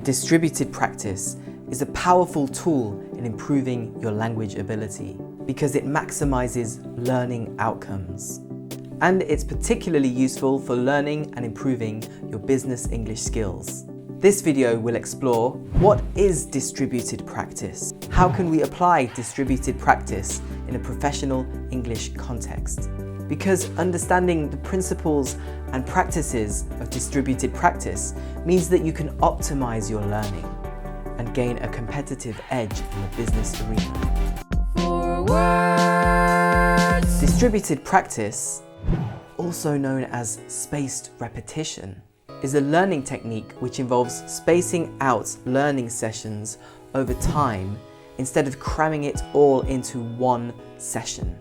Distributed practice is a powerful tool in improving your language ability because it maximizes learning outcomes. And it's particularly useful for learning and improving your business English skills. This video will explore what is distributed practice, how can we apply distributed practice in a professional English context. Because understanding the principles and practices of distributed practice means that you can optimize your learning and gain a competitive edge in the business arena. Forwards. Distributed practice, also known as spaced repetition, is a learning technique which involves spacing out learning sessions over time instead of cramming it all into one session.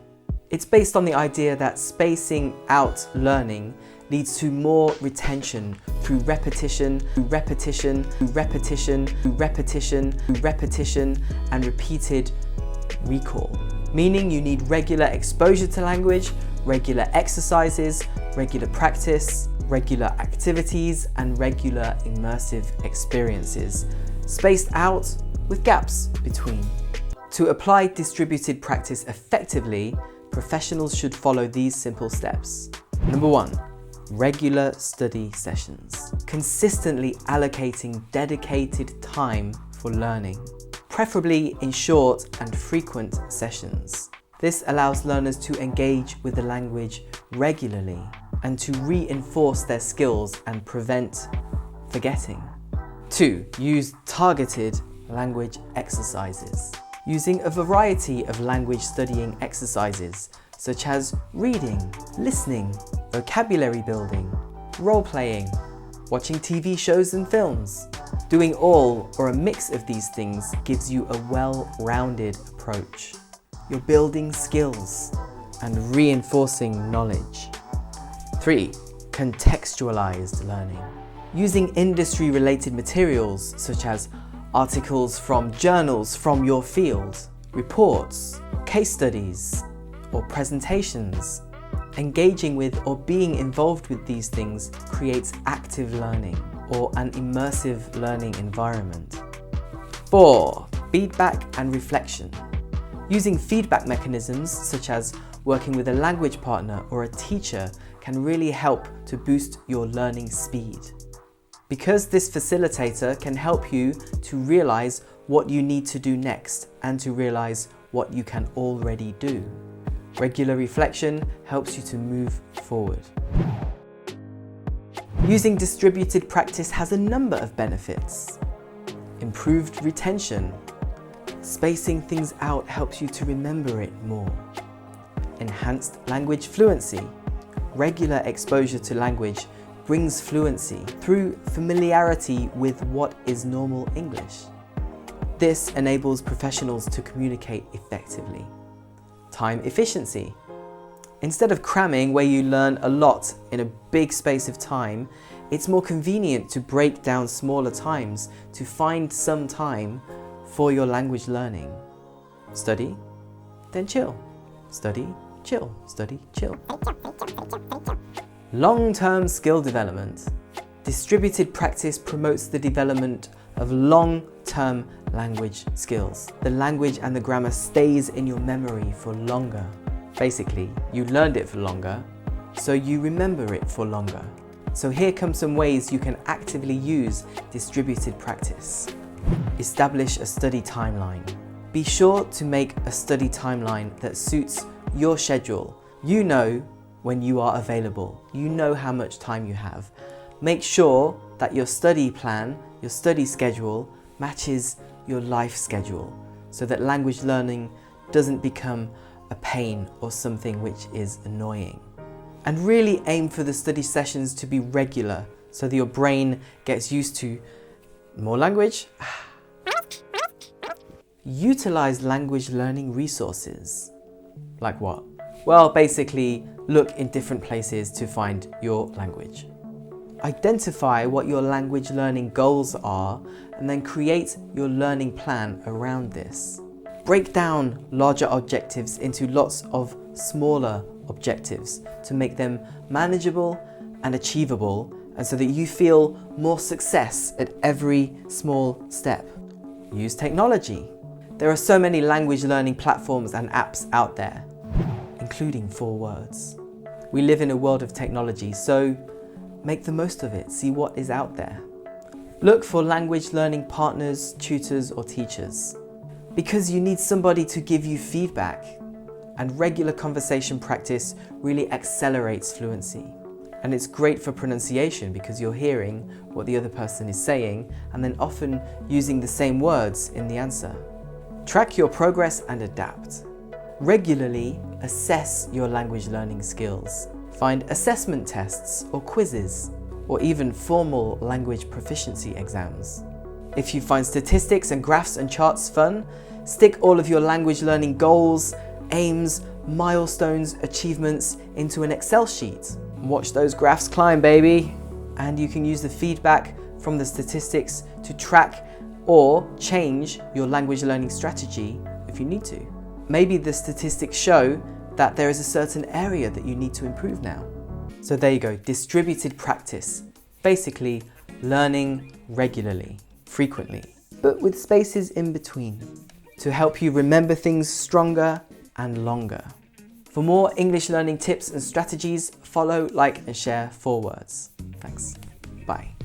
It's based on the idea that spacing out learning leads to more retention through repetition, and repeated recall. Meaning you need regular exposure to language, regular exercises, regular practice, regular activities, and regular immersive experiences, spaced out with gaps between. To apply distributed practice effectively, professionals should follow these simple steps. Number 1, regular study sessions. Consistently allocating dedicated time for learning, preferably in short and frequent sessions. This allows learners to engage with the language regularly and to reinforce their skills and prevent forgetting. 2, use targeted language exercises. Using a variety of language studying exercises such as reading, listening, vocabulary building, role-playing, watching TV shows and films. Doing all or a mix of these things gives you a well-rounded approach. You're building skills and reinforcing knowledge. 3, contextualized learning. Using industry-related materials such as articles from journals from your field, reports, case studies, or presentations. Engaging with or being involved with these things creates active learning or an immersive learning environment. 4, feedback and reflection. Using feedback mechanisms such as working with a language partner or a teacher can really help to boost your learning speed. Because this facilitator can help you to realize what you need to do next and to realize what you can already do. Regular reflection helps you to move forward. Using distributed practice has a number of benefits. Improved retention. Spacing things out helps you to remember it more. Enhanced language fluency. Regular exposure to language brings fluency through familiarity with what is normal English. This enables professionals to communicate effectively. Time efficiency. Instead of cramming where you learn a lot in a big space of time, it's more convenient to break down smaller times to find some time for your language learning. Study, then chill. Study, chill. Study, chill. Long-term skill development. Distributed practice promotes the development of long-term language skills. The language and the grammar stays in your memory for longer. Basically, you learned it for longer, so you remember it for longer. So here come some ways you can actively use distributed practice. Establish a study timeline. Be sure to make a study timeline that suits your schedule. You know when you are available. You know how much time you have. Make sure that your study plan, your study schedule, matches your life schedule so that language learning doesn't become a pain or something which is annoying. And really aim for the study sessions to be regular so that your brain gets used to more language. Utilize language learning resources. Like what? Well, basically, look in different places to find your language. Identify what your language learning goals are and then create your learning plan around this. Break down larger objectives into lots of smaller objectives to make them manageable and achievable and so that you feel more success at every small step. Use technology. There are so many language learning platforms and apps out there, including 4Words. We live in a world of technology, so make the most of it. See what is out there. Look for language learning partners, tutors, or teachers, because you need somebody to give you feedback, and regular conversation practice really accelerates fluency. And it's great for pronunciation because you're hearing what the other person is saying and then often using the same words in the answer. Track your progress and adapt. Regularly assess your language learning skills. Find assessment tests or quizzes, or even formal language proficiency exams. If you find statistics and graphs and charts fun, stick all of your language learning goals, aims, milestones, achievements into an Excel sheet. Watch those graphs climb, baby. And you can use the feedback from the statistics to track or change your language learning strategy if you need to. Maybe the statistics show that there is a certain area that you need to improve now. So there you go, distributed practice. Basically, learning regularly, frequently, but with spaces in between to help you remember things stronger and longer. For more English learning tips and strategies, follow, like, and share 4Words. Thanks. Bye.